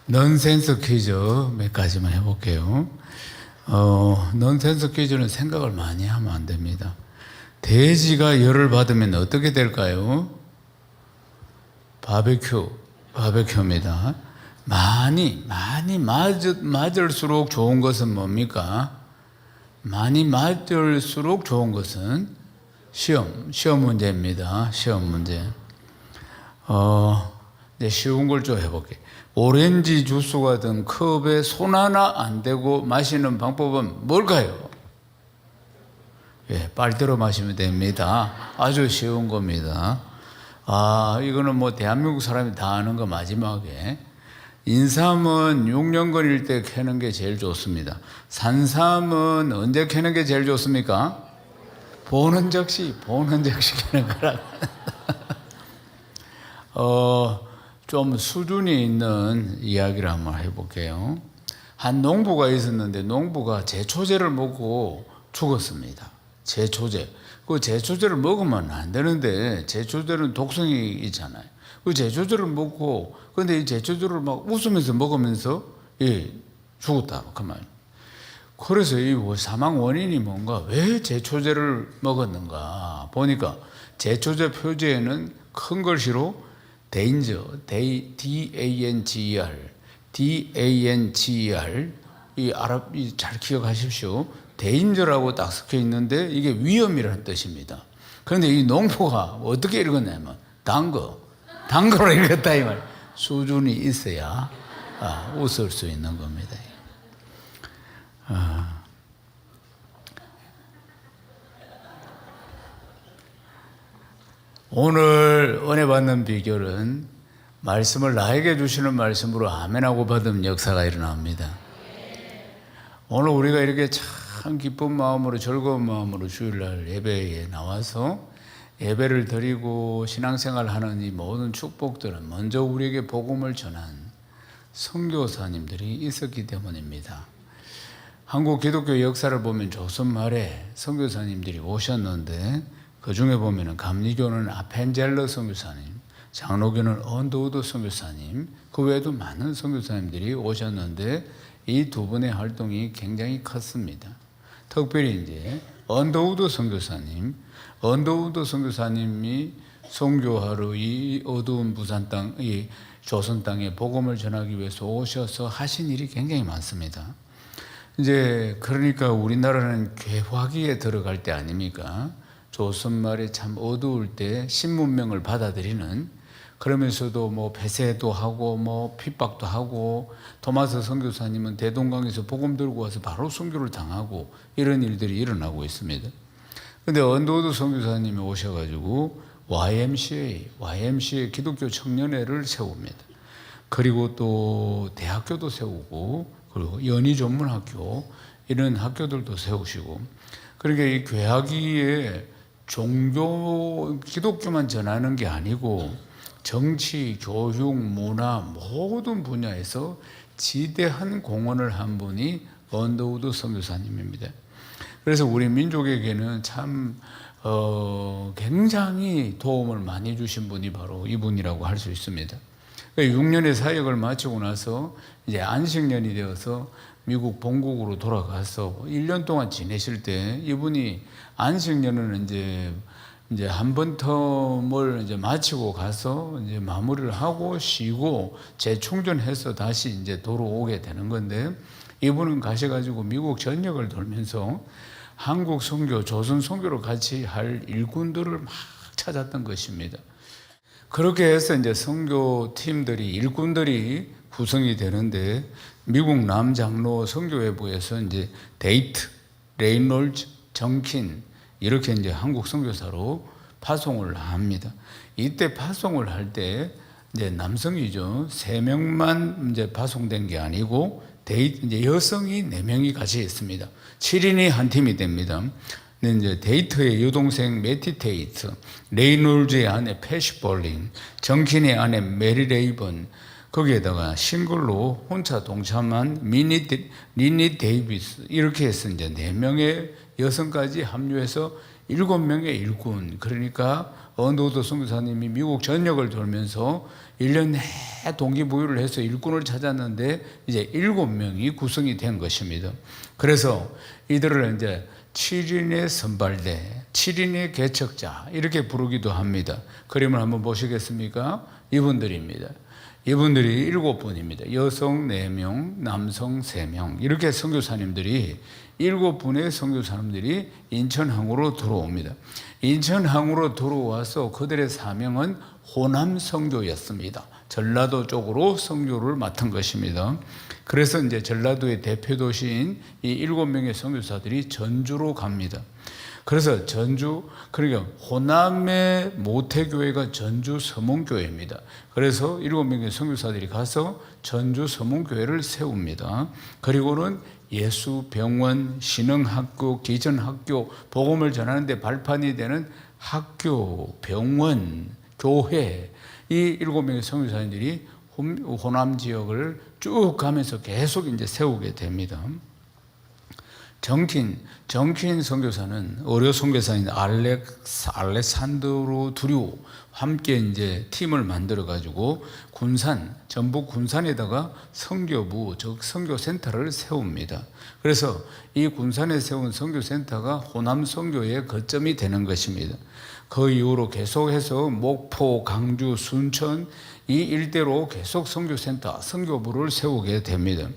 넌센스 퀴즈 몇 가지만 해볼게요. 넌센스 퀴즈는 생각을 많이 하면 안 됩니다. 돼지가 열을 받으면 어떻게 될까요? 바베큐입니다. 많이 맞을수록 좋은 것은 뭡니까? 많이 맞을수록 좋은 것은 시험 문제입니다. 시험 문제. 이제 쉬운 걸 좀 해볼게요. 오렌지 주스가 든 컵에 손 하나 안 대고 마시는 방법은 뭘까요? 예, 빨대로 마시면 됩니다. 아주 쉬운 겁니다. 이거는 뭐 대한민국 사람이 다 아는 거. 마지막에 인삼은 6년근일 때 캐는 게 제일 좋습니다. 산삼은 언제 캐는 게 제일 좋습니까? 보는 적시 캐는 거라. 좀 수준이 있는 이야기를 한번 해볼게요. 한 농부가 있었는데 농부가 제초제를 먹고 죽었습니다. 제초제. 그 제초제를 먹으면 안 되는데 제초제는 독성이 있잖아요. 그 제초제를 먹고 근데 이 제초제를 막 웃으면서 먹으면서 죽었다 그 말. 그래서 이 사망 원인이 뭔가, 왜 제초제를 먹었는가 보니까 제초제 표지에는 큰 글씨로 danger, D-A-N-G-E-R, 잘 기억하십시오. danger라고 딱 적혀 있는데 이게 위험이라는 뜻입니다. 그런데 이 농부가 어떻게 읽었냐면 단거로 읽었다 이 말. 수준이 있어야 웃을 수 있는 겁니다. 오늘 은혜 받는 비결은 말씀을 나에게 주시는 말씀으로 아멘하고 받은 역사가 일어납니다. 오늘 우리가 이렇게 참 기쁜 마음으로 즐거운 마음으로 주일날 예배에 나와서 예배를 드리고 신앙생활하는 이 모든 축복들은 먼저 우리에게 복음을 전한 선교사님들이 있었기 때문입니다. 한국 기독교 역사를 보면 조선 말에 선교사님들이 오셨는데 그 중에 보면은 감리교는 아펜젤러 선교사님, 장로교는 언더우드 선교사님, 그 외에도 많은 선교사님들이 오셨는데 이 두 분의 활동이 굉장히 컸습니다. 특별히 이제 언더우드 선교사님이 선교하러 이 어두운 부산 땅, 이 조선 땅에 복음을 전하기 위해서 오셔서 하신 일이 굉장히 많습니다. 이제 그러니까 우리나라는 괴화기에 들어갈 때 아닙니까? 조선말에 참 어두울 때 신문명을 받아들이는, 그러면서도 뭐 폐쇄도 하고 뭐 핍박도 하고, 토마스 선교사님은 대동강에서 복음 들고 와서 바로 선교를 당하고 이런 일들이 일어나고 있습니다. 근데 언더우드 선교사님이 오셔가지고 YMCA 기독교 청년회를 세웁니다. 그리고 또 대학교도 세우고, 그리고 연희전문학교 이런 학교들도 세우시고, 그러니까 이 괴하기에 종교 기독교만 전하는 게 아니고 정치, 교육, 문화 모든 분야에서 지대한 공헌을 한 분이 언더우드 선교사님입니다. 그래서 우리 민족에게는 참 굉장히 도움을 많이 주신 분이 바로 이분이라고 할 수 있습니다. 6년의 사역을 마치고 나서 이제 안식년이 되어서 미국 본국으로 돌아가서 1년 동안 지내실 때 이분이 안식년은 이제 한 번 텀을 이제 마치고 가서 이제 마무리를 하고 쉬고 재충전해서 다시 이제 돌아오게 되는 건데, 이분은 가셔가지고 미국 전역을 돌면서 한국 선교, 조선 선교를 같이 할 일꾼들을 막 찾았던 것입니다. 그렇게 해서 이제 선교 팀들이, 일꾼들이 구성이 되는데, 미국 남장로 선교회부에서 이제 데이트, 레이놀즈, 정킨 이렇게 이제 한국 선교사로 파송을 합니다. 이때 파송을 할 때 이제 남성이죠. 3명만 이제 파송된 게 아니고 이제 여성이 4명이 같이 있습니다. 7인이 한 팀이 됩니다. 이제 데이트의 여동생 매티 테이트, 레이놀즈의 아내 패시 볼링, 정킨의 아내 메리 레이번, 거기에다가 싱글로 혼자 동참한 니니 데이비스, 이렇게 해서 이제 4명의 여성까지 합류해서 7명의 일꾼, 그러니까 언더우드 선교사님이 미국 전역을 돌면서 1년 내내 동기부여를 해서 일꾼을 찾았는데 이제 7명이 구성이 된 것입니다. 그래서 이들을 이제 7인의 선발대, 7인의 개척자 이렇게 부르기도 합니다. 그림을 한번 보시겠습니까? 이분들입니다. 이분들이 7분입니다. 여성 4명, 남성 3명 이렇게 선교사님들이 7분의 선교사님들이 인천항으로 들어옵니다. 인천항으로 들어와서 그들의 사명은 호남 선교였습니다. 전라도 쪽으로 선교를 맡은 것입니다. 그래서 이제 전라도의 대표 도시인 이 7명의 선교사들이 전주로 갑니다. 그래서 전주, 그러니까 호남의 모태교회가 전주 서문교회입니다. 그래서 7명의 선교사들이 가서 전주 서문교회를 세웁니다. 그리고는 예수병원, 신흥학교, 기전학교, 복음을 전하는데 발판이 되는 학교, 병원, 교회, 이 7명의 선교사님들이 호남 지역을 쭉 가면서 계속 이제 세우게 됩니다. 정킨 선교사는 어려 선교사인 알렉산드로 두류 함께 이제 팀을 만들어 가지고 전북 군산에다가 선교부, 즉 선교센터를 세웁니다. 그래서 이 군산에 세운 선교센터가 호남 선교의 거점이 되는 것입니다. 그 이후로 계속해서 목포, 강주, 순천 이 일대로 계속 선교센터, 선교부를 세우게 됩니다.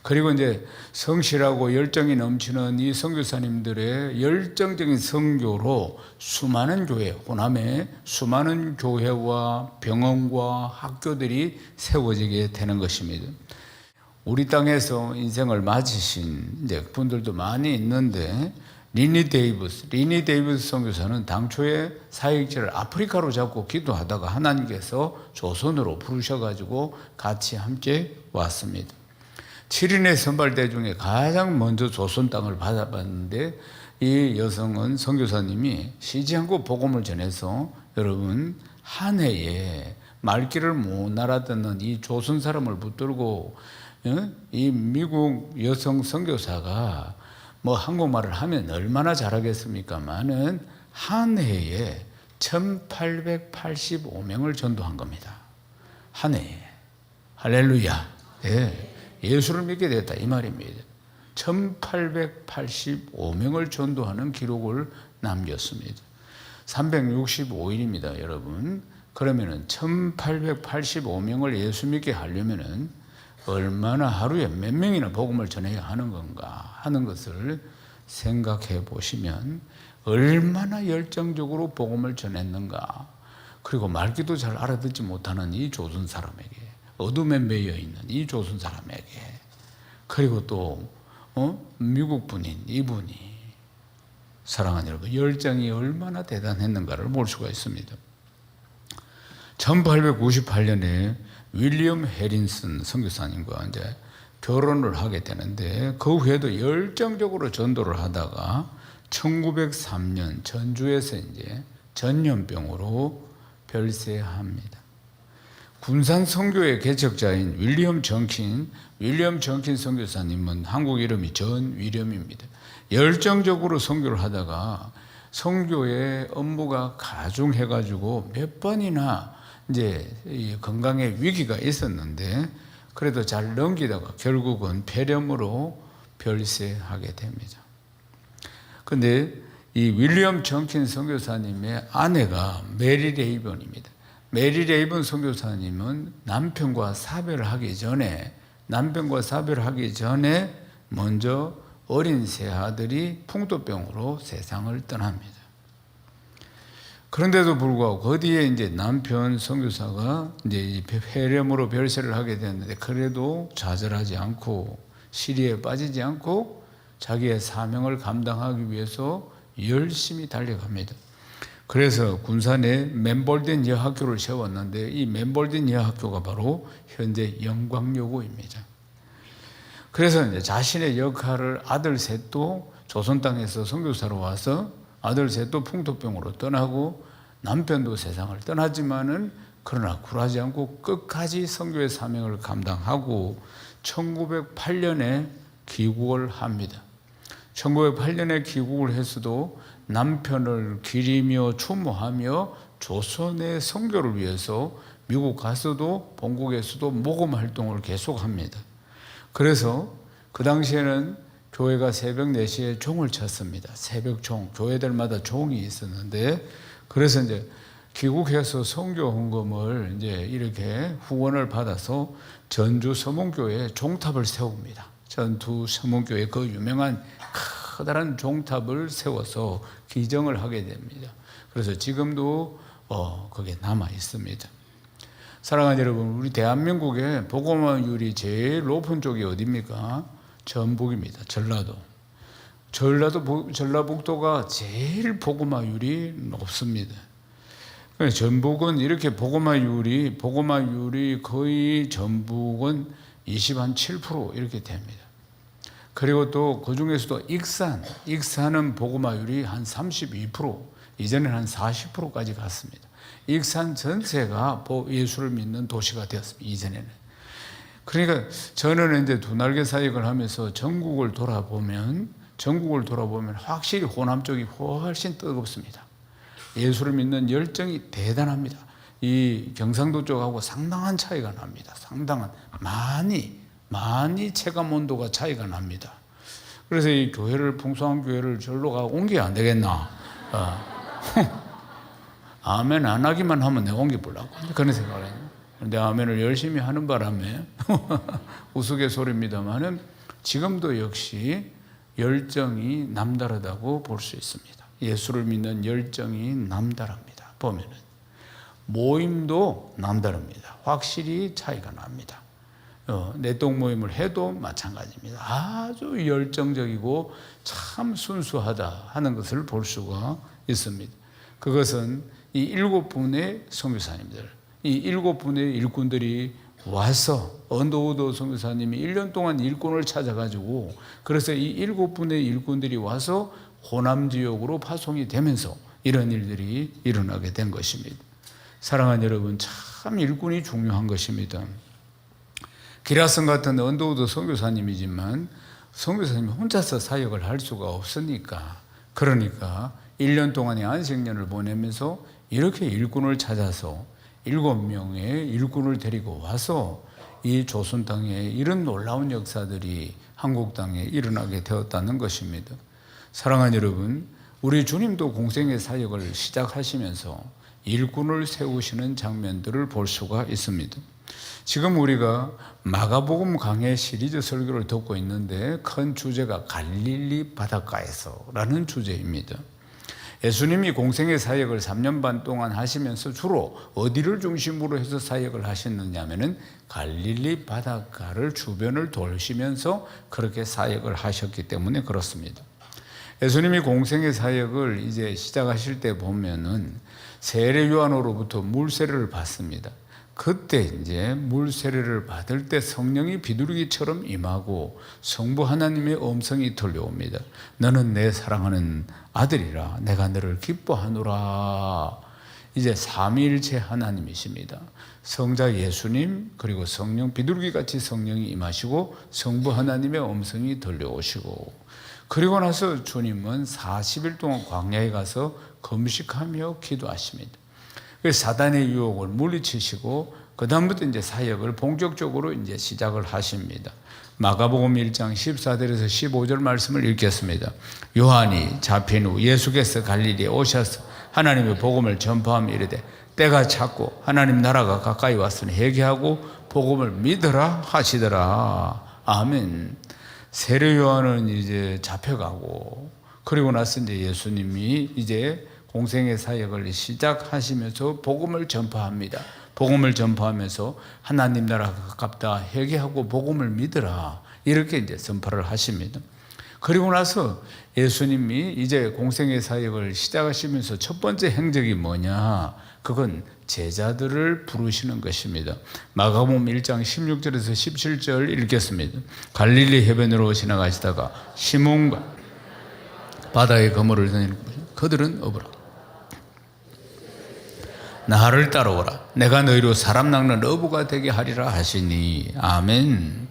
그리고 이제 성실하고 열정이 넘치는 이 선교사님들의 열정적인 선교로 수많은 교회, 호남에 수많은 교회와 병원과 학교들이 세워지게 되는 것입니다. 우리 땅에서 인생을 마치신 이제 분들도 많이 있는데 리니 데이비스 선교사는 당초에 사역지를 아프리카로 잡고 기도하다가 하나님께서 조선으로 부르셔가지고 같이 함께 왔습니다. 7인의 선발대 중에 가장 먼저 조선 땅을 받아봤는데 이 여성은 선교사님이 쉬지 않고 복음을 전해서 여러분 한 해에 말귀를 못 알아듣는 이 조선 사람을 붙들고 이 미국 여성 선교사가 뭐 한국말을 하면 얼마나 잘하겠습니까만은 한 해에 1885명을 전도한 겁니다. 한 해에. 할렐루야. 네. 예수를 믿게 됐다 이 말입니다. 1885명을 전도하는 기록을 남겼습니다. 365일입니다, 여러분. 그러면은 1885명을 예수 믿게 하려면은 얼마나 하루에 몇 명이나 복음을 전해야 하는 건가 하는 것을 생각해 보시면 얼마나 열정적으로 복음을 전했는가. 그리고 말귀도 잘 알아듣지 못하는 이 조선 사람에게, 어둠에 매여 있는 이 조선 사람에게, 그리고 또 미국 분인 이분이, 사랑하는 여러분, 열정이 얼마나 대단했는가를 볼 수가 있습니다. 1898년에 윌리엄 해린슨 선교사님과 이제 결혼을 하게 되는데 그 후에도 열정적으로 전도를 하다가 1903년 전주에서 이제 전염병으로 별세합니다. 군산 선교의 개척자인 윌리엄 정킨 선교사님은 한국 이름이 전 위렴입니다. 열정적으로 선교를 하다가 선교의 업무가 가중해가지고 몇 번이나 이제 건강에 위기가 있었는데 그래도 잘 넘기다가 결국은 폐렴으로 별세하게 됩니다. 그런데 이 윌리엄 정킨 선교사님의 아내가 메리 레이번입니다. 메리 레이번 선교사님은 남편과 사별을 하기 전에 먼저 어린 세 아들이 풍토병으로 세상을 떠납니다. 그런데도 불구하고 그 뒤에 이제 남편 선교사가 이제 폐렴으로 별세를 하게 됐는데 그래도 좌절하지 않고 시리에 빠지지 않고 자기의 사명을 감당하기 위해서 열심히 달려갑니다. 그래서 군산에 맨볼든 여학교를 세웠는데 이 맨볼든 여학교가 바로 현재 영광여고입니다. 그래서 이제 자신의 역할을 아들 셋도 조선 땅에서 선교사로 와서 아들 셋도 풍토병으로 떠나고 남편도 세상을 떠났지만은 그러나 굴하지 않고 끝까지 선교의 사명을 감당하고 1908년에 귀국을 합니다. 1908년에 귀국을 했어도 남편을 기리며 추모하며 조선의 선교를 위해서 미국 가서도 본국에서도 모금 활동을 계속합니다. 그래서 그 당시에는 교회가 새벽 4시에 종을 쳤습니다. 새벽 종, 교회들마다 종이 있었는데, 그래서 이제 귀국해서 선교 헌금을 이제 이렇게 후원을 받아서 전주 서문교회에 종탑을 세웁니다. 전주 서문교회 그 유명한 커다란 종탑을 세워서 기정을 하게 됩니다. 그래서 지금도 그게 남아 있습니다. 사랑하는 여러분, 우리 대한민국의 복음화율이 제일 높은 쪽이 어디입니까? 전북입니다. 전라북도가 제일 복음화율이 높습니다. 전북은 이렇게 복음화율이 거의 전북은 27% 이렇게 됩니다. 그리고 또 그 중에서도 익산은 복음화율이 한 32%, 이전에는 한 40%까지 갔습니다. 익산 전체가 예수를 믿는 도시가 되었습니다. 이전에는. 그러니까 저는 이제 두 날개 사역을 하면서 전국을 돌아보면 확실히 호남 쪽이 훨씬 뜨겁습니다. 예수를 믿는 열정이 대단합니다. 이 경상도 쪽하고 상당한 차이가 납니다. 많이 체감 온도가 차이가 납니다. 그래서 이 교회를, 풍성한 교회를 절로 옮겨야 안 되겠나. 아멘 안 하기만 하면 내가 옮겨보려고 그런 생각을 해요. 그런데 아멘을 열심히 하는 바람에 우스갯소리입니다만은 지금도 역시 열정이 남다르다고 볼 수 있습니다. 예수를 믿는 열정이 남다릅니다. 보면은 모임도 남다릅니다. 확실히 차이가 납니다. 내동 모임을 해도 마찬가지입니다. 아주 열정적이고 참 순수하다 하는 것을 볼 수가 있습니다. 그것은 이 7분의 선교사님들, 이 7분의 일꾼들이 와서 언더우드 선교사님이 1년 동안 일꾼을 찾아가지고, 그래서 이 7분의 일꾼들이 와서 호남 지역으로 파송이 되면서 이런 일들이 일어나게 된 것입니다. 사랑하는 여러분, 참 일꾼이 중요한 것입니다. 기라성 같은 언더우드 선교사님이지만 선교사님이 혼자서 사역을 할 수가 없으니까, 그러니까 1년 동안의 안식년을 보내면서 이렇게 일꾼을 찾아서 7명의 일꾼을 데리고 와서 이 조선 땅에 이런 놀라운 역사들이 한국 땅에 일어나게 되었다는 것입니다. 사랑하는 여러분, 우리 주님도 공생의 사역을 시작하시면서 일꾼을 세우시는 장면들을 볼 수가 있습니다. 지금 우리가 마가복음 강해 시리즈 설교를 듣고 있는데 큰 주제가 갈릴리 바닷가에서라는 주제입니다. 예수님이 공생의 사역을 3년 반 동안 하시면서 주로 어디를 중심으로 해서 사역을 하셨느냐 하면은 갈릴리 바닷가를 주변을 돌시면서 그렇게 사역을 하셨기 때문에 그렇습니다. 예수님이 공생의 사역을 이제 시작하실 때 보면은 세례 요한으로부터 물세례를 받습니다. 그때 이제 물세례를 받을 때 성령이 비둘기처럼 임하고 성부 하나님의 음성이 들려옵니다. 너는 내 사랑하는 아들이라 내가 너를 기뻐하노라. 이제 삼위일체 하나님이십니다. 성자 예수님, 그리고 성령, 비둘기같이 성령이 임하시고 성부 하나님의 음성이 들려오시고, 그리고 나서 주님은 40일 동안 광야에 가서 금식하며 기도하십니다. 사단의 유혹을 물리치시고 그 다음부터 이제 사역을 본격적으로 이제 시작을 하십니다. 마가복음 1장 14절에서 15절 말씀을 읽겠습니다. 요한이 잡힌 후 예수께서 갈릴리에 오셔서 하나님의 복음을 전파하며 이르되 때가 찼고 하나님 나라가 가까이 왔으니 회개하고 복음을 믿으라 하시더라. 아멘. 세례 요한은 이제 잡혀가고, 그리고 나서 이제 예수님이 이제 공생의 사역을 시작하시면서 복음을 전파합니다. 복음을 전파하면서 하나님 나라가 가깝다, 회개하고 복음을 믿으라, 이렇게 이제 전파를 하십니다. 그리고 나서 예수님이 이제 공생의 사역을 시작하시면서 첫 번째 행적이 뭐냐? 그건 제자들을 부르시는 것입니다. 마가복음 1장 16절에서 17절 읽겠습니다. 갈릴리 해변으로 지나가시다가 시몬과 바다에 그물을 던지는 그들은 어부라. 나를 따라오라. 내가 너희로 사람 낚는 어부가 되게 하리라 하시니. 아멘.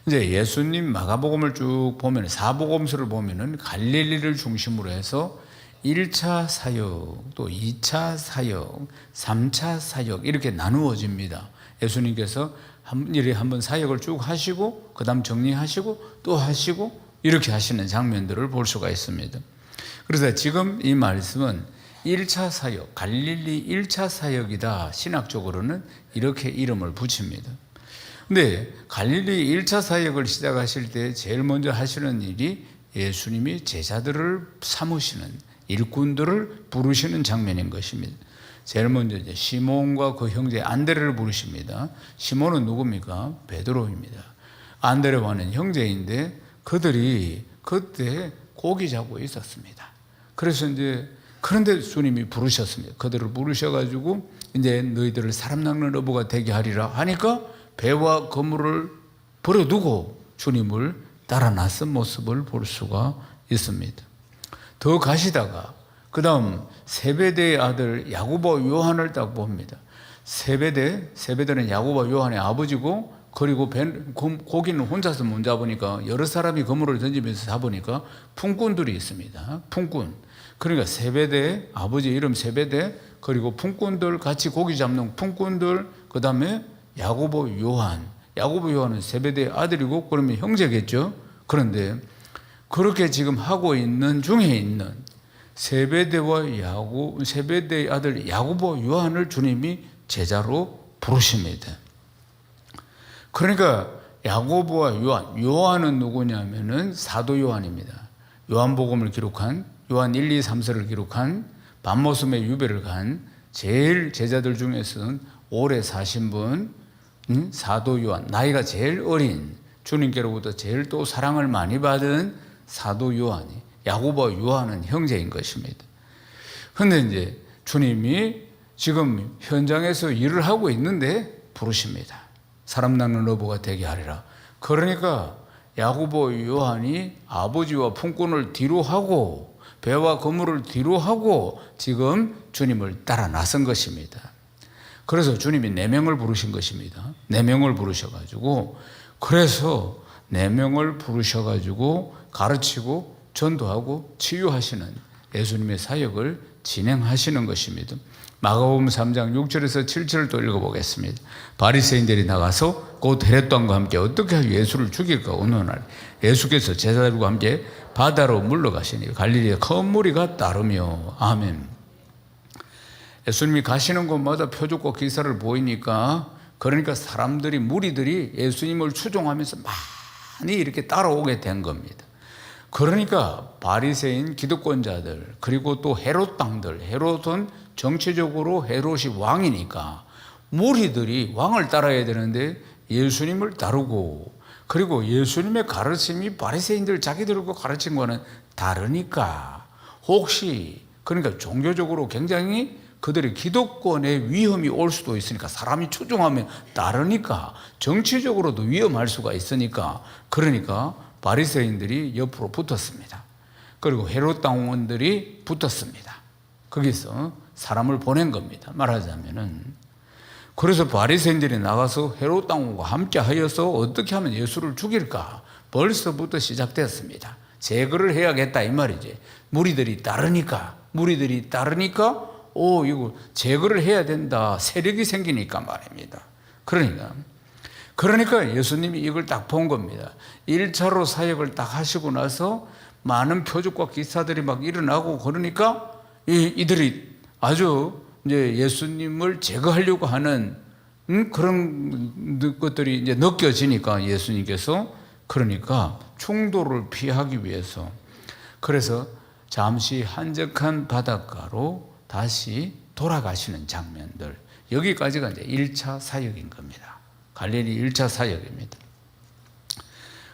이제 예수님 마가복음을 쭉 보면, 사복음서를 보면은 갈릴리를 중심으로 해서 1차 사역, 또 2차 사역, 3차 사역 이렇게 나누어집니다. 예수님께서 일에 한번 사역을 쭉 하시고 그 다음 정리하시고 또 하시고 이렇게 하시는 장면들을 볼 수가 있습니다. 그래서 지금 이 말씀은 1차 사역, 갈릴리 1차 사역이다. 신학적으로는 이렇게 이름을 붙입니다. 근데 갈릴리 1차 사역을 시작하실 때 제일 먼저 하시는 일이 예수님이 제자들을 삼으시는, 일꾼들을 부르시는 장면인 것입니다. 제일 먼저 이제 시몬과 그 형제 안드레를 부르십니다. 시몬은 누굽니까? 베드로입니다. 안드레와는 형제인데 그들이 그때 고기 잡고 있었습니다. 그래서 이제 그런데 주님이 부르셨습니다. 그들을 부르셔가지고 이제 너희들을 사람 낚는 어부가 되게 하리라 하니까 배와 그물을 버려두고 주님을 따라 나선 모습을 볼 수가 있습니다. 더 가시다가 그 다음 세베대의 아들 야고보 요한을 딱 봅니다. 세베대는 야고보 요한의 아버지고, 그리고 고기는 혼자서 못 잡으니까 여러 사람이 그물을 던지면서 잡으니까 품꾼들이 있습니다. 품꾼. 그러니까 세베대, 아버지 이름 세베대, 그리고 품꾼들, 같이 고기 잡는 품꾼들, 그 다음에 야고보 요한. 야고보 요한은 세베대의 아들이고 그러면 형제겠죠. 그런데 그렇게 지금 하고 있는 중에 있는 세베대의 아들 야고보 요한을 주님이 제자로 부르십니다. 그러니까 야고보와 요한은 누구냐면은 사도 요한입니다. 요한복음을 기록한, 요한 1, 2, 3서를 기록한, 밤모섬의 유배를 간 제일 제자들 중에서는 오래 사신 분, 사도 요한, 나이가 제일 어린, 주님께로부터 제일 또 사랑을 많이 받은 사도 요한이, 야고보와 요한은 형제인 것입니다. 그런데 이제 주님이 지금 현장에서 일을 하고 있는데 부르십니다. 사람 낚는 어부가 되게 하리라. 그러니까 야고보 요한이 아버지와 품꾼을 뒤로 하고 배와 그물을 뒤로 하고 지금 주님을 따라 나선 것입니다. 그래서 주님이 4명을 부르신 것입니다. 4명을 부르셔가지고, 그래서 4명을 부르셔가지고 가르치고 전도하고 치유하시는 예수님의 사역을 진행하시는 것입니다. 마가복음 3장 6절에서 7절을 또 읽어보겠습니다. 바리새인들이 나가서 곧 헤롯 왕과 함께 어떻게 하여 예수를 죽일까 의논하니 예수께서 제자들과 함께 바다로 물러가시니 갈릴리에 큰 무리가 따르며. 아멘. 예수님이 가시는 곳마다 표적과 기사를 보이니까, 그러니까 사람들이, 무리들이 예수님을 추종하면서 많이 이렇게 따라오게 된 겁니다. 그러니까 바리새인 기득권자들, 그리고 또 헤롯 당들, 헤롯은 정치적으로 헤롯이 왕이니까 무리들이 왕을 따라야 되는데 예수님을 따르고, 그리고 예수님의 가르침이 바리새인들 자기들과 가르친 거는 다르니까, 혹시 그러니까 종교적으로 굉장히 그들의 기득권에 위험이 올 수도 있으니까, 사람이 추종하면 따르니까 정치적으로도 위험할 수가 있으니까, 그러니까 바리새인들이 옆으로 붙었습니다. 그리고 헤롯 당원들이 붙었습니다. 거기서 사람을 보낸 겁니다. 말하자면은. 그래서 바리새인들이 나가서 헤롯 당원과 함께 하여서 어떻게 하면 예수를 죽일까 벌써부터 시작됐습니다. 제거를 해야겠다 이 말이지. 무리들이 따르니까 이거 제거를 해야 된다, 세력이 생기니까 말입니다. 그러니까 예수님이 이걸 딱 본 겁니다. 1차로 사역을 딱 하시고 나서 많은 표적과 기사들이 막 일어나고, 그러니까 이들이 아주 이제 예수님을 제거하려고 하는 그런 것들이 이제 느껴지니까 예수님께서, 그러니까 충돌을 피하기 위해서, 그래서 잠시 한적한 바닷가로 다시 돌아가시는 장면들, 여기까지가 이제 1차 사역인 겁니다. 갈릴리 1차 사역입니다.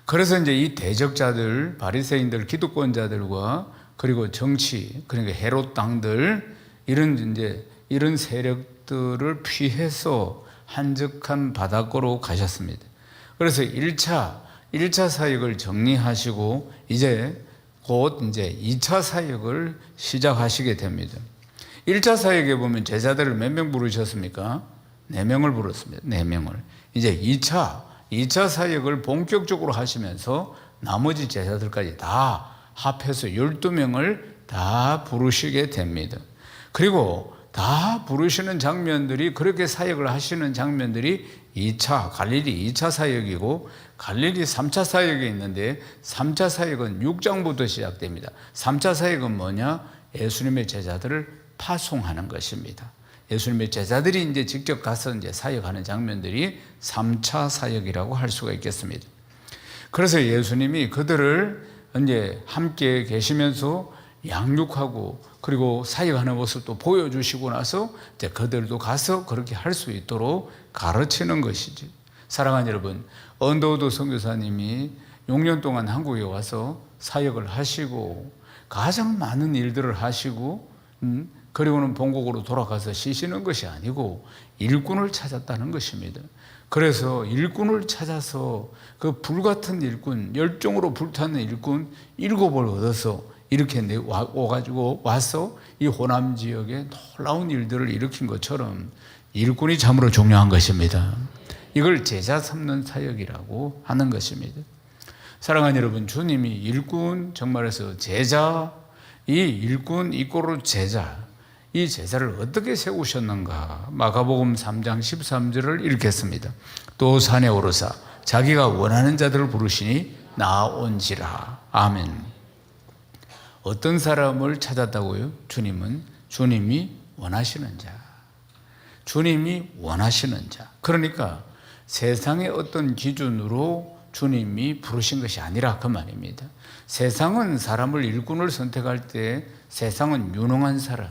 그래서 이제 이 대적자들, 바리새인들, 기득권자들과 그리고 정치, 그러니까 헤롯 당들, 이런 세력들을 피해서 한적한 바닷가로 가셨습니다. 그래서 1차 사역을 정리하시고 이제 곧 이제 2차 사역을 시작하시게 됩니다. 1차 사역에 보면 제자들을 몇 명 부르셨습니까? 4명을 부르셨습니다. 4명을. 이제 2차 사역을 본격적으로 하시면서 나머지 제자들까지 다 합해서 12명을 다 부르시게 됩니다. 그리고 다 부르시는 장면들이, 그렇게 사역을 하시는 장면들이 2차, 갈릴리 2차 사역이고 갈릴리 3차 사역이 있는데 3차 사역은 6장부터 시작됩니다. 3차 사역은 뭐냐? 예수님의 제자들을 파송하는 것입니다. 예수님의 제자들이 이제 직접 가서 이제 사역하는 장면들이 3차 사역이라고 할 수가 있겠습니다. 그래서 예수님이 그들을 이제 함께 계시면서 양육하고 그리고 사역하는 모습도 보여주시고 나서 이제 그들도 가서 그렇게 할 수 있도록 가르치는 것이죠. 사랑하는 여러분, 언더우드 선교사님이 6년 동안 한국에 와서 사역을 하시고 가장 많은 일들을 하시고 그리고는 본국으로 돌아가서 쉬시는 것이 아니고 일꾼을 찾았다는 것입니다. 그래서 일꾼을 찾아서 그 불같은 일꾼, 열정으로 불타는 일꾼 7을 얻어서 이렇게 와가지고 와서 이 호남 지역에 놀라운 일들을 일으킨 것처럼 일꾼이 참으로 중요한 것입니다. 이걸 제자 삼는 사역이라고 하는 것입니다. 사랑하는 여러분, 주님이 일꾼, 정말해서 제자, 이 일꾼 이꼬르 제자, 이 제자를 어떻게 세우셨는가? 마가복음 3장 13절을 읽겠습니다. 또 산에 오르사 자기가 원하는 자들을 부르시니 나온지라. 아멘. 어떤 사람을 찾았다고요? 주님이 원하시는 자. 주님이 원하시는 자. 그러니까 세상의 어떤 기준으로 주님이 부르신 것이 아니라 그 말입니다. 세상은 사람을 일꾼을 선택할 때 세상은 유능한 사람,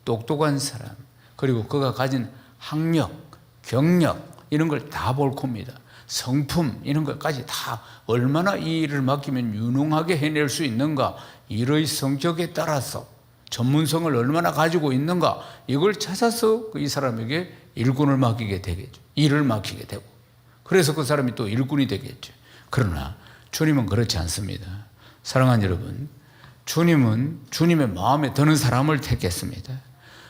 똑똑한 사람, 그리고 그가 가진 학력, 경력 이런 걸 다 볼 겁니다. 성품 이런 것까지 다 얼마나 이 일을 맡기면 유능하게 해낼 수 있는가, 일의 성격에 따라서 전문성을 얼마나 가지고 있는가, 이걸 찾아서 이 사람에게 일꾼을 맡기게 되겠죠. 일을 맡기게 되고, 그래서 그 사람이 또 일꾼이 되겠죠. 그러나 주님은 그렇지 않습니다. 사랑하는 여러분, 주님은 주님의 마음에 드는 사람을 택했습니다.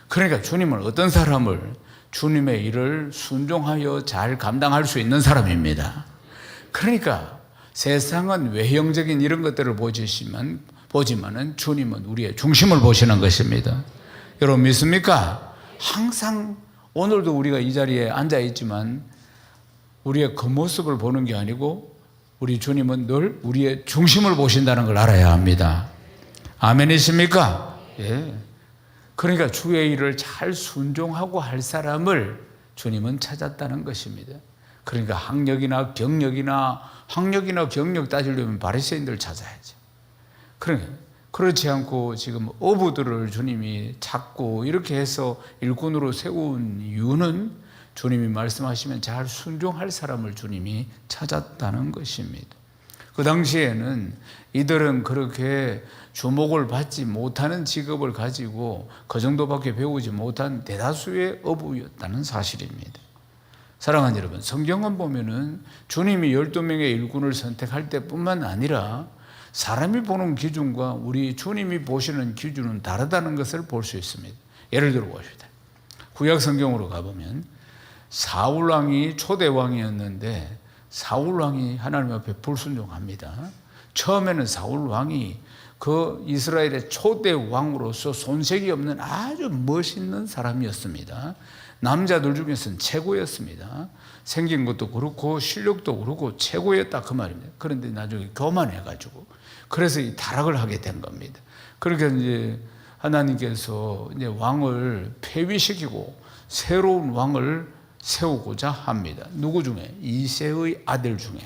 그러니까 주님은 어떤 사람을, 주님의 일을 순종하여 잘 감당할 수 있는 사람입니다. 그러니까 세상은 외형적인 이런 것들을 보지만은 주님은 우리의 중심을 보시는 것입니다. 여러분 믿습니까? 항상 오늘도 우리가 이 자리에 앉아 있지만 우리의 겉모습을 보는 게 아니고 우리 주님은 늘 우리의 중심을 보신다는 걸 알아야 합니다. 아멘이십니까? 예. 그러니까 주의 일을 잘 순종하고 할 사람을 주님은 찾았다는 것입니다. 그러니까 학력이나 경력 따지려면 바리새인들 찾아야죠. 그러니까 그렇지 않고 지금 어부들을 주님이 찾고 이렇게 해서 일꾼으로 세운 이유는 주님이 말씀하시면 잘 순종할 사람을 주님이 찾았다는 것입니다. 그 당시에는 이들은 그렇게 주목을 받지 못하는 직업을 가지고 그 정도밖에 배우지 못한 대다수의 어부였다는 사실입니다. 사랑하는 여러분, 성경은 보면은 주님이 12명의 일꾼을 선택할 때뿐만 아니라 사람이 보는 기준과 우리 주님이 보시는 기준은 다르다는 것을 볼 수 있습니다. 예를 들어 봅시다. 구약 성경으로 가보면 사울 왕이 초대 왕이었는데 사울 왕이 하나님 앞에 불순종합니다. 처음에는 사울 왕이 그 이스라엘의 초대 왕으로서 손색이 없는 아주 멋있는 사람이었습니다. 남자들 중에서는 최고였습니다. 생긴 것도 그렇고 실력도 그렇고 최고였다 그 말입니다. 그런데 나중에 교만해가지고 그래서 이 타락을 하게 된 겁니다. 그러니까 이제 하나님께서 이제 왕을 폐위시키고 새로운 왕을 세우고자 합니다. 누구 중에? 이새의 아들 중에.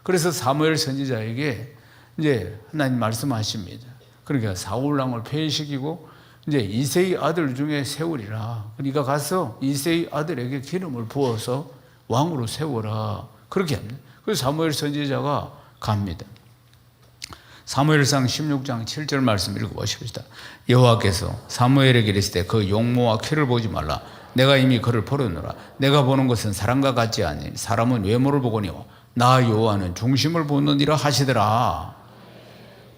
그래서 사무엘 선지자에게 이제 하나님 말씀하십니다. 그러니까 사울 왕을 폐위시키고 이제 이새의 아들 중에 세우리라. 그러니까 가서 이새의 아들에게 기름을 부어서 왕으로 세워라. 그렇게 합니다. 그래서 사무엘 선지자가 갑니다. 사무엘상 16장 7절 말씀 읽어보십시다. 여호와께서 사무엘에게 이르시되 그 용모와 키를 보지 말라. 내가 이미 그를 버렸노라. 내가 보는 것은 사람과 같지 아니 사람은 외모를 보거니와 나 여호와는 중심을 보느니라 하시더라.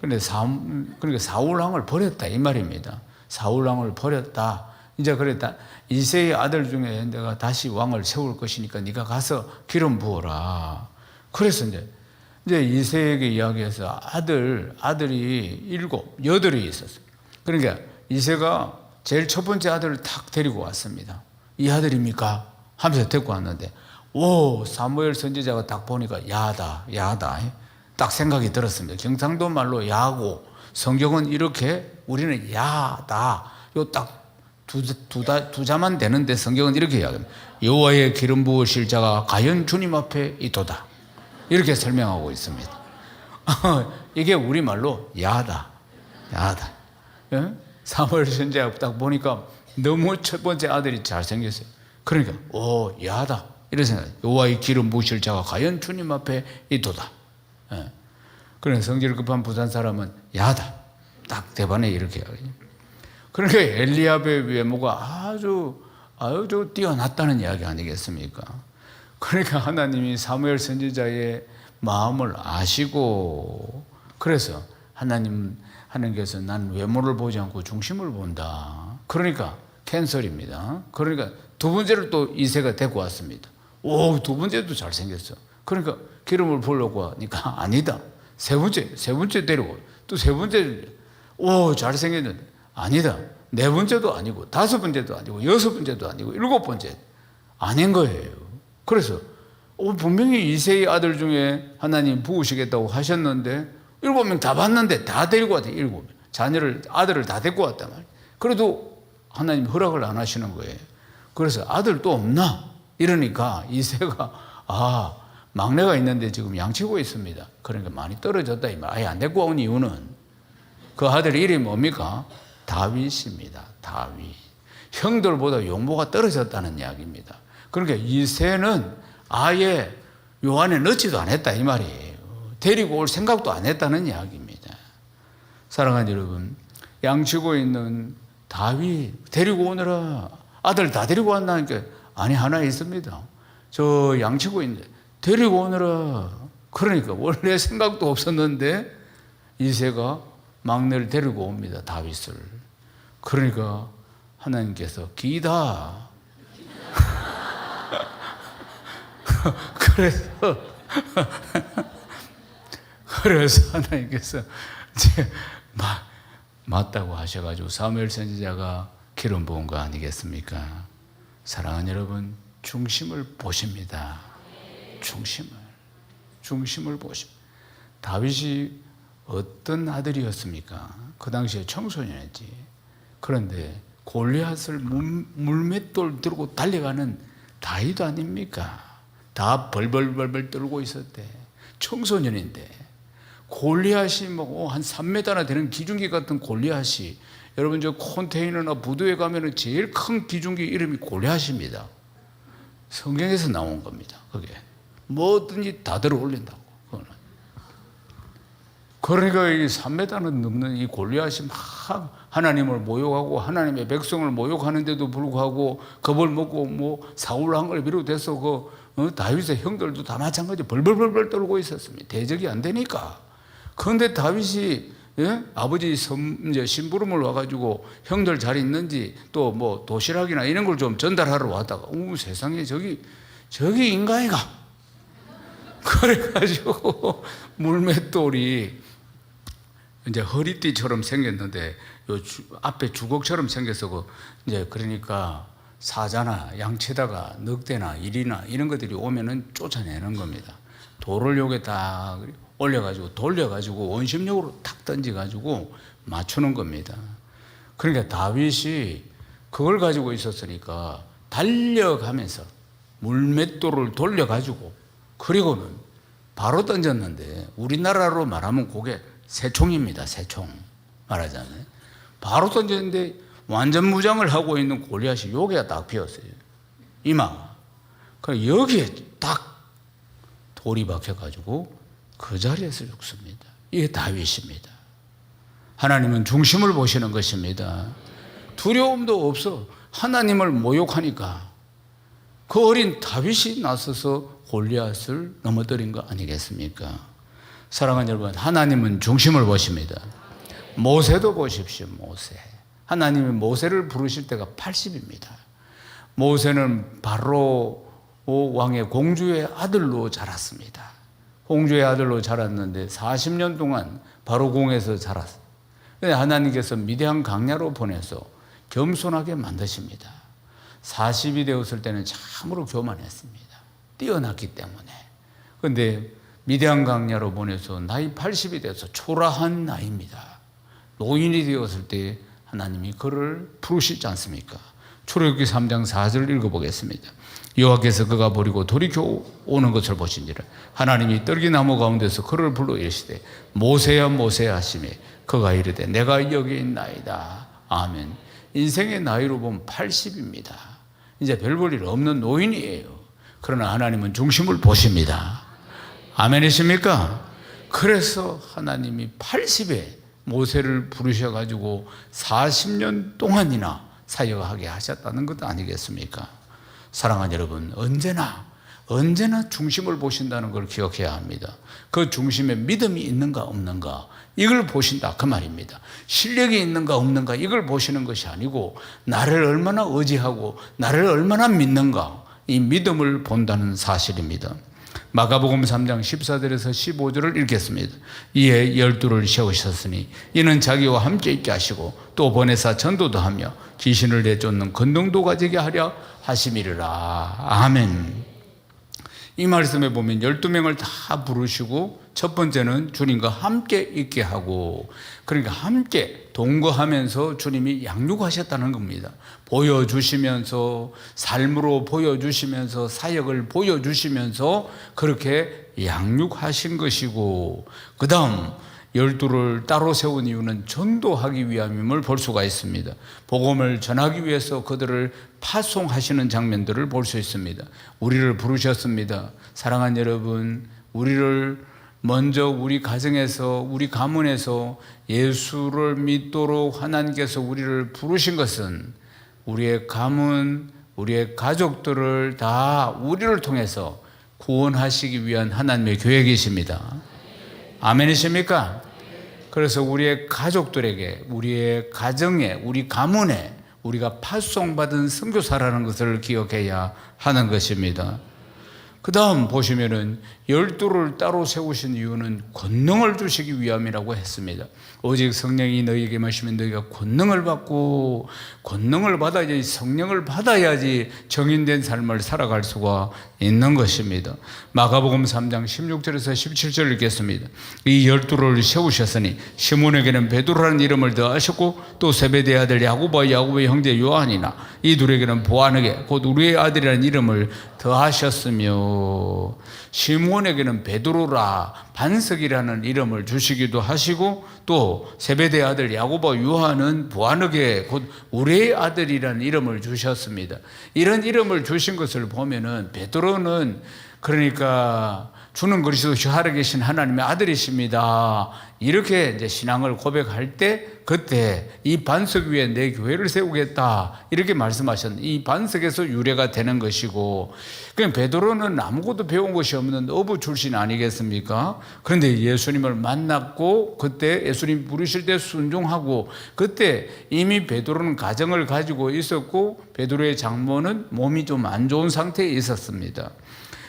그러니까 사울 왕을 버렸다 이 말입니다. 사울 왕을 버렸다. 이제 그랬다. 이새의 아들 중에 내가 다시 왕을 세울 것이니까 네가 가서 기름 부어라. 그래서 이제 이새에게 이야기해서 아들이 8이 있었어요. 그러니까 이새가 제일 첫 번째 아들을 탁 데리고 왔습니다. 이 아들입니까? 하면서 데리고 왔는데, 사무엘 선지자가 딱 보니까 야다. 딱 생각이 들었습니다. 경상도 말로 야고, 성경은 이렇게 우리는 야다. 요 딱 두 자만 되는데 성경은 이렇게 이야기합니다. 여호와의 기름 부으실 자가 과연 주님 앞에 있도다. 이렇게 설명하고 있습니다. 이게 우리말로 야다. 예? 사무엘 선지자 딱 보니까 너무 첫 번째 아들이 잘생겼어요. 그러니까 야다 이런 생각. 여호와의 기름 부으실 자가 과연 주님 앞에 있도다. 예. 그런 성질 급한 부산 사람은 야다. 딱 대반에 이렇게 이야기해요. 그러니까 엘리압의 외모가 아주 뛰어났다는 이야기 아니겠습니까? 그러니까 하나님이 사무엘 선지자의 마음을 아시고, 그래서 하나님께서 난 외모를 보지 않고 중심을 본다. 그러니까 캔슬입니다. 그러니까 두 번째를 또 이새가 데리고 왔습니다. 두 번째도 잘생겼어. 그러니까 기름을 부으려고 하니까 아니다. 세 번째 데리고 또 세 번째 잘생겼는데 아니다. 네 번째도 아니고 다섯 번째도 아니고 여섯 번째도 아니고 일곱 번째 아닌 거예요. 그래서 분명히 이새의 아들 중에 하나님 부으시겠다고 하셨는데 7명 다 봤는데 다 데리고 왔대. 7명 아들을 다 데리고 왔단 말이에요. 그래도 하나님 허락을 안 하시는 거예요. 그래서 아들 또 없나? 이러니까 이새가 막내가 있는데 지금 양치고 있습니다. 그러니까 많이 떨어졌다 이 말. 아예 안 데리고 온 이유는 그 아들 이름이 뭡니까? 다윗입니다. 다윗. 형들보다 용모가 떨어졌다는 이야기입니다. 그러니까 이새는 아예 요 안에 넣지도 않았다 이 말이에요. 데리고 올 생각도 안 했다는 이야기입니다. 사랑하는 여러분, 양치고 있는 다윗 데리고 오느라 아들 다 데리고 왔나니까 아니 하나 있습니다. 저 양치고 있는데 데리고 오느라, 그러니까 원래 생각도 없었는데 이새가 막내를 데리고 옵니다. 다윗을. 그러니까 하나님께서 기다. 그래서 하나님께서 이제 맞다고 하셔가지고 사무엘 선지자가 기름 부은 거 아니겠습니까? 사랑하는 여러분, 중심을 보십니다. 중심을 보십니다. 다윗이 어떤 아들이었습니까? 그 당시에 청소년이었지. 그런데 골리앗을 물맷돌 들고 달려가는 다윗 아닙니까? 다 벌벌벌벌 떨고 있었대. 청소년인데 골리앗이 한 3m나 되는 기중기 같은 골리앗이, 여러분 저 컨테이너나 부두에 가면은 제일 큰 기중기 이름이 골리앗입니다. 성경에서 나온 겁니다. 그게 뭐든지 다 들어 올린다고. 그러니까 이 3m는 넘는 이 골리앗이 막 하나님을 모욕하고 하나님의 백성을 모욕하는데도 불구하고 겁을 먹고 사울 왕을 비롯해서 다윗의 형들도 다 마찬가지 벌벌벌벌 떨고 있었습니다. 대적이 안 되니까. 그런데 다윗이 아버지 심부름을 와가지고 형들 잘 있는지 또 도시락이나 이런 걸 좀 전달하러 왔다가 세상에 저기 인간이가 그래가지고 물맷돌이 이제 허리띠처럼 생겼는데 앞에 주걱처럼 생겨서 이제 그러니까 사자나 양치다가 늑대나 일이나 이런 것들이 오면은 쫓아내는 겁니다. 돌을 여기 딱 올려가지고 돌려가지고 원심력으로 탁 던져가지고 맞추는 겁니다. 그러니까 다윗이 그걸 가지고 있었으니까 달려가면서 물맷돌을 돌려가지고 그리고는 바로 던졌는데 우리나라로 말하면 그게 새총입니다. 새총 말하자면 바로 던졌는데 완전 무장을 하고 있는 골리앗이 여기에 딱 피었어요. 이마. 그럼 여기에 딱 돌이 박혀가지고 그 자리에서 죽습니다. 이게 다윗입니다. 하나님은 중심을 보시는 것입니다. 두려움도 없어. 하나님을 모욕하니까 그 어린 다윗이 나서서 골리앗을 넘어뜨린 거 아니겠습니까? 사랑하는 여러분, 하나님은 중심을 보십니다. 모세도 보십시오. 모세. 하나님이 모세를 부르실 때가 80입니다. 모세는 바로 왕의 공주의 아들로 자랐습니다. 공주의 아들로 자랐는데 40년 동안 바로 공에서 자랐어요. 하나님께서 미디안 광야로 보내서 겸손하게 만드십니다. 40이 되었을 때는 참으로 교만했습니다. 뛰어났기 때문에. 그런데 미디안 광야로 보내서 나이 80이 돼서 초라한 나이입니다. 노인이 되었을 때 하나님이 그를 부르시지 않습니까? 출애굽기 3장 4절 읽어보겠습니다. 여호와께서 그가 버리고 돌이켜 오는 것을 보신지라 하나님이 떨기나무 가운데서 그를 불러 이르시되 모세야 모세야 하시매 그가 이르되 내가 여기 있나이다. 아멘. 인생의 나이로 보면 80입니다. 이제 별 볼 일 없는 노인이에요. 그러나 하나님은 중심을 보십니다. 아멘이십니까? 그래서 하나님이 80에 모세를 부르셔가지고 40년 동안이나 사역하게 하셨다는 것 아니겠습니까? 사랑하는 여러분, 언제나 중심을 보신다는 걸 기억해야 합니다. 그 중심에 믿음이 있는가 없는가 이걸 보신다 그 말입니다. 실력이 있는가 없는가 이걸 보시는 것이 아니고 나를 얼마나 의지하고 나를 얼마나 믿는가 이 믿음을 본다는 사실입니다. 마가복음 3장 14절에서 15절을 읽겠습니다. 이에 12를 세우셨으니 이는 자기와 함께 있게 하시고 또 보내사 전도도 하며 귀신을 내쫓는 권능도 가지게 하려 하심이리라. 아멘. 이 말씀에 보면 12명을 다 부르시고 첫 번째는 주님과 함께 있게 하고, 그러니까 함께 동거하면서 주님이 양육하셨다는 겁니다. 보여주시면서, 삶으로 보여주시면서, 사역을 보여주시면서 그렇게 양육하신 것이고, 그 다음 12를 따로 세운 이유는 전도하기 위함임을 볼 수가 있습니다. 복음을 전하기 위해서 그들을 파송하시는 장면들을 볼 수 있습니다. 우리를 부르셨습니다. 사랑하는 여러분, 우리를 먼저 우리 가정에서, 우리 가문에서 예수를 믿도록 하나님께서 우리를 부르신 것은 우리의 가문, 우리의 가족들을 다 우리를 통해서 구원하시기 위한 하나님의 계획이십니다. 아멘이십니까? 그래서 우리의 가족들에게, 우리의 가정에, 우리 가문에 우리가 파송받은 선교사라는 것을 기억해야 하는 것입니다. 그 다음 보시면은 12를 따로 세우신 이유는 권능을 주시기 위함이라고 했습니다. 오직 성령이 너희에게 마시면 너희가 권능을 받고, 권능을 받아야지, 성령을 받아야지 정인된 삶을 살아갈 수가 있는 것입니다. 마가복음 3장 16절에서 17절 읽겠습니다. 이 12를 세우셨으니 시몬에게는 베드로라는 이름을 더하셨고 또 세베대의 아들 야고보와 야고보의 형제 요한이나 이 둘에게는 보아너게 곧 우리의 아들이라는 이름을 더하셨으며, 시몬에게는 베드로라 반석이라는 이름을 주시기도 하시고 또 세베대의 아들 야고보와 요한은 보아너게 곧 우리의 아들이라는 이름을 주셨습니다. 이런 이름을 주신 것을 보면은 베드로는 그러니까 주는 그리스도 살아계신 하나님의 아들이십니다. 이렇게 이제 신앙을 고백할 때 그때 이 반석 위에 내 교회를 세우겠다 이렇게 말씀하셨는데 이 반석에서 유래가 되는 것이고, 그냥 베드로는 아무것도 배운 것이 없는 어부 출신 아니겠습니까? 그런데 예수님을 만났고 그때 예수님 부르실 때 순종하고, 그때 이미 베드로는 가정을 가지고 있었고 베드로의 장모는 몸이 좀 안 좋은 상태에 있었습니다.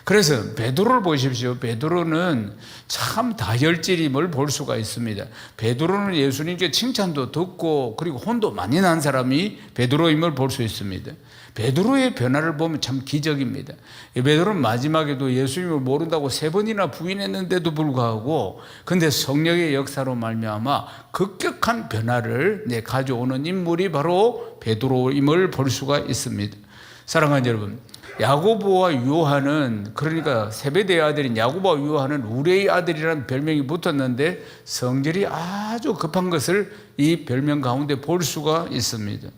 그래서 베드로를 보십시오. 베드로는 참 다혈질임을 볼 수가 있습니다. 베드로는 예수님께 칭찬도 듣고 그리고 혼도 많이 난 사람이 베드로임을 볼 수 있습니다. 베드로의 변화를 보면 참 기적입니다. 베드로는 마지막에도 예수님을 모른다고 3번이나 부인했는데도 불구하고 근데 성령의 역사로 말미암아 급격한 변화를 가져오는 인물이 바로 베드로임을 볼 수가 있습니다. 사랑하는 여러분, 야고보와 요한은, 그러니까 세베대의 아들인 야고보와 요한은 우리의 아들이라는 별명이 붙었는데 성질이 아주 급한 것을 이 별명 가운데 볼 수가 있습니다.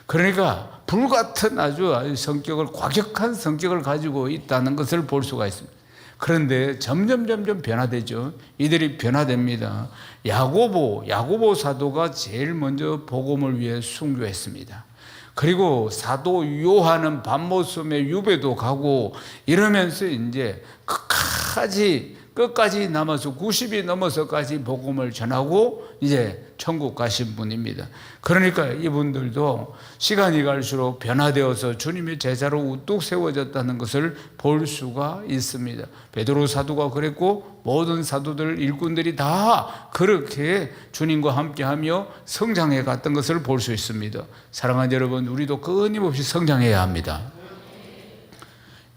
그러니까 불같은 아주 성격을, 과격한 성격을 가지고 있다는 것을 볼 수가 있습니다. 그런데 점점 변화되죠. 이들이 변화됩니다. 야고보 사도가 제일 먼저 복음을 위해 순교했습니다. 그리고 사도 요한은 밤모섬에 유배도 가고 이러면서 이제 끝까지 끝까지 남아서 90이 넘어서까지 복음을 전하고 이제 천국 가신 분입니다. 그러니까 이분들도 시간이 갈수록 변화되어서 주님의 제자로 우뚝 세워졌다는 것을 볼 수가 있습니다. 베드로 사도가 그랬고 모든 사도들 일꾼들이 다 그렇게 주님과 함께하며 성장해 갔던 것을 볼 수 있습니다. 사랑하는 여러분, 우리도 끊임없이 성장해야 합니다.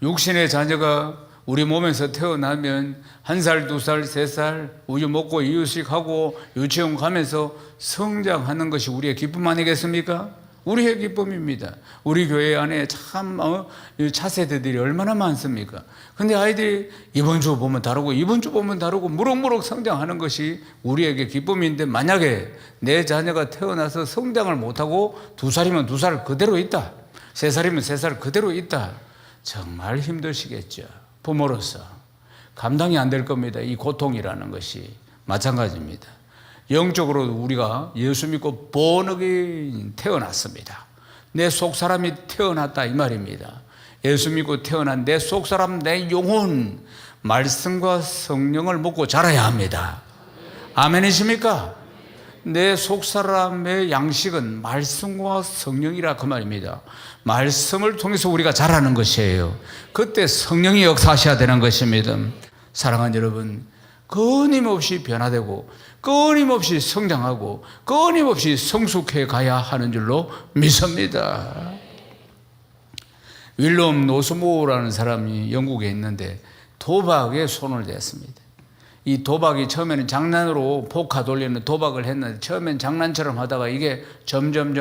육신의 자녀가 우리 몸에서 태어나면 1살, 2살, 3살 우유 먹고 이유식하고 유치원 가면서 성장하는 것이 우리의 기쁨 아니겠습니까? 우리의 기쁨입니다. 우리 교회 안에 참 차세대들이 얼마나 많습니까? 근데 아이들이 이번 주 보면 다르고 이번 주 보면 다르고 무럭무럭 성장하는 것이 우리에게 기쁨인데, 만약에 내 자녀가 태어나서 성장을 못하고 2살이면 2살 그대로 있다, 3살이면 3살 그대로 있다, 정말 힘드시겠죠. 부모로서 감당이 안 될 겁니다. 이 고통이라는 것이 마찬가지입니다. 영적으로 우리가 예수 믿고 본어게인 태어났습니다. 내 속사람이 태어났다 이 말입니다. 예수 믿고 태어난 내 속사람, 내 영혼, 말씀과 성령을 먹고 자라야 합니다. 아멘이십니까? 내 속사람의 양식은 말씀과 성령이라 그 말입니다. 말씀을 통해서 우리가 자라는 것이에요. 그때 성령이 역사하셔야 되는 것입니다. 사랑하는 여러분, 끊임없이 변화되고 끊임없이 성장하고 끊임없이 성숙해 가야 하는 줄로 믿습니다. 윌럼 노스모라는 사람이 영국에 있는데 도박에 손을 댔습니다. 이 도박이 처음에는 장난으로 포카 돌리는 도박을 했는데, 처음엔 장난처럼 하다가 이게 점점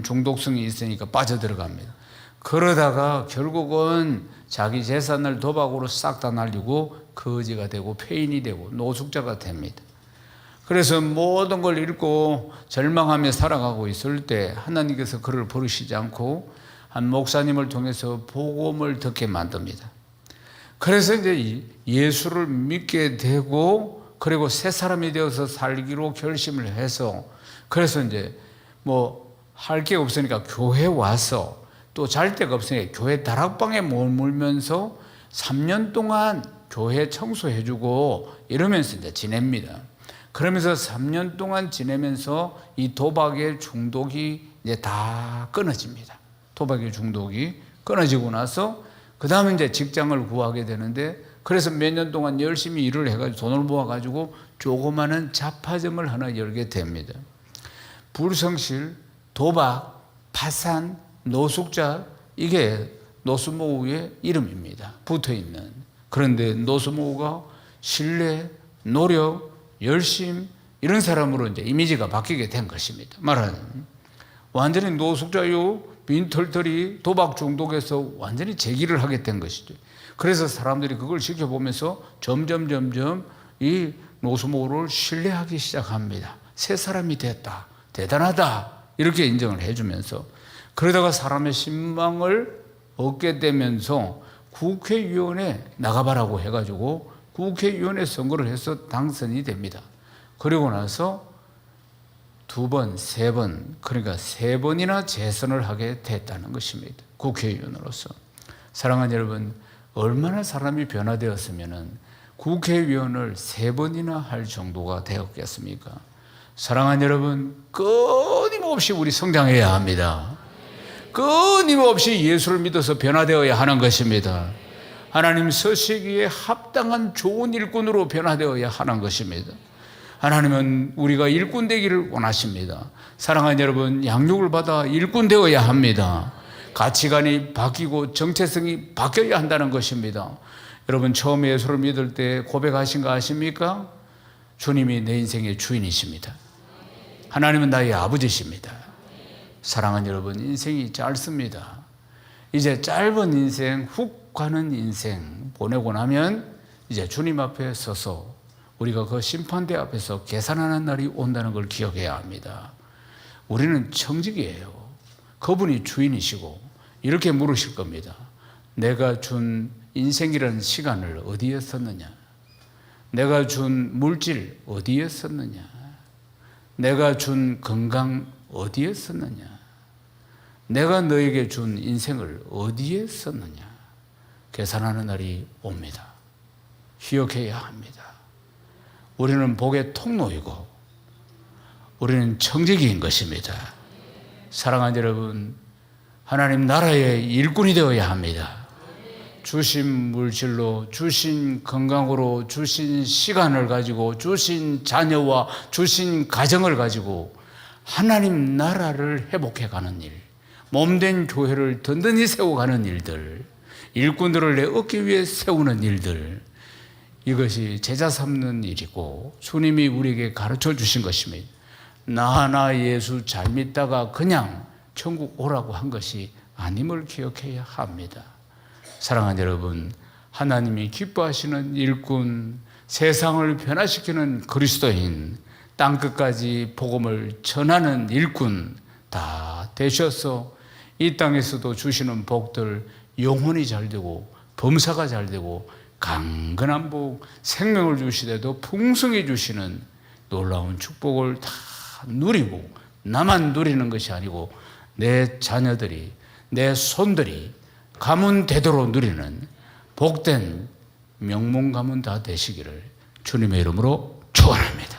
중독성이 있으니까 빠져들어갑니다. 그러다가 결국은 자기 재산을 도박으로 싹 다 날리고 거지가 되고 폐인이 되고 노숙자가 됩니다. 그래서 모든 걸 잃고 절망하며 살아가고 있을 때 하나님께서 그를 부르시지 않고 한 목사님을 통해서 복음을 듣게 만듭니다. 그래서 이제 예수를 믿게 되고, 그리고 새 사람이 되어서 살기로 결심을 해서, 그래서 이제 할 게 없으니까 교회 와서, 또 잘 데가 없으니까 교회 다락방에 머물면서 3년 동안 교회 청소해주고 이러면서 이제 지냅니다. 그러면서 3년 동안 지내면서 이 도박의 중독이 이제 다 끊어집니다. 도박의 중독이 끊어지고 나서 그 다음에 이제 직장을 구하게 되는데, 그래서 몇 년 동안 열심히 일을 해가지고 돈을 모아가지고 조그마한 잡화점을 하나 열게 됩니다. 불성실, 도박, 파산, 노숙자, 이게 노스모우의 이름입니다. 붙어있는. 그런데 노스모우가 신뢰, 노력, 열심, 이런 사람으로 이제 이미지가 바뀌게 된 것입니다. 말하는 완전히 노숙자요, 빈털털이 도박 중독에서 완전히 재기를 하게 된 것이죠. 그래서 사람들이 그걸 지켜보면서 점점 이 노스모를 신뢰하기 시작합니다. 새 사람이 됐다, 대단하다, 이렇게 인정을 해주면서, 그러다가 사람의 신망을 얻게 되면서 국회의원에 나가봐라고 해가지고 국회의원에 선거를 해서 당선이 됩니다. 그리고 나서 2번, 3번, 그러니까 3번이나 재선을 하게 됐다는 것입니다. 국회의원으로서. 사랑하는 여러분, 얼마나 사람이 변화되었으면 국회의원을 3번이나 할 정도가 되었겠습니까? 사랑하는 여러분, 끊임없이 우리 성장해야 합니다. 끊임없이 예수를 믿어서 변화되어야 하는 것입니다. 하나님 서시기에 합당한 좋은 일꾼으로 변화되어야 하는 것입니다. 하나님은 우리가 일꾼 되기를 원하십니다. 사랑하는 여러분, 양육을 받아 일꾼 되어야 합니다. 가치관이 바뀌고 정체성이 바뀌어야 한다는 것입니다. 여러분, 처음에 예수를 믿을 때 고백하신 거 아십니까? 주님이 내 인생의 주인이십니다. 하나님은 나의 아버지십니다. 사랑하는 여러분, 인생이 짧습니다. 이제 짧은 인생, 훅 가는 인생 보내고 나면 이제 주님 앞에 서서 우리가 그 심판대 앞에서 계산하는 날이 온다는 걸 기억해야 합니다. 우리는 청직이에요. 그분이 주인이시고 이렇게 물으실 겁니다. 내가 준 인생이라는 시간을 어디에 썼느냐? 내가 준 물질 어디에 썼느냐? 내가 준 건강 어디에 썼느냐? 내가 너에게 준 인생을 어디에 썼느냐? 계산하는 날이 옵니다. 기억해야 합니다. 우리는 복의 통로이고 우리는 청지기인 것입니다. 사랑하는 여러분, 하나님 나라의 일꾼이 되어야 합니다. 주신 물질로, 주신 건강으로, 주신 시간을 가지고, 주신 자녀와 주신 가정을 가지고 하나님 나라를 회복해가는 일, 몸된 교회를 든든히 세워가는 일들, 일꾼들을 내 얻기 위해 세우는 일들, 이것이 제자 삼는 일이고 주님이 우리에게 가르쳐 주신 것입니다. 나 예수 잘 믿다가 그냥 천국 오라고 한 것이 아님을 기억해야 합니다. 사랑하는 여러분, 하나님이 기뻐하시는 일꾼, 세상을 변화시키는 그리스도인, 땅끝까지 복음을 전하는 일꾼 다 되셔서 이 땅에서도 주시는 복들 영혼이 잘 되고 범사가 잘 되고 강건한 복, 생명을 주시되도 풍성히 주시는 놀라운 축복을 다 누리고 나만 누리는 것이 아니고 내 자녀들이, 내 손들이 가문 대대로 누리는 복된 명문 가문 다 되시기를 주님의 이름으로 축원합니다.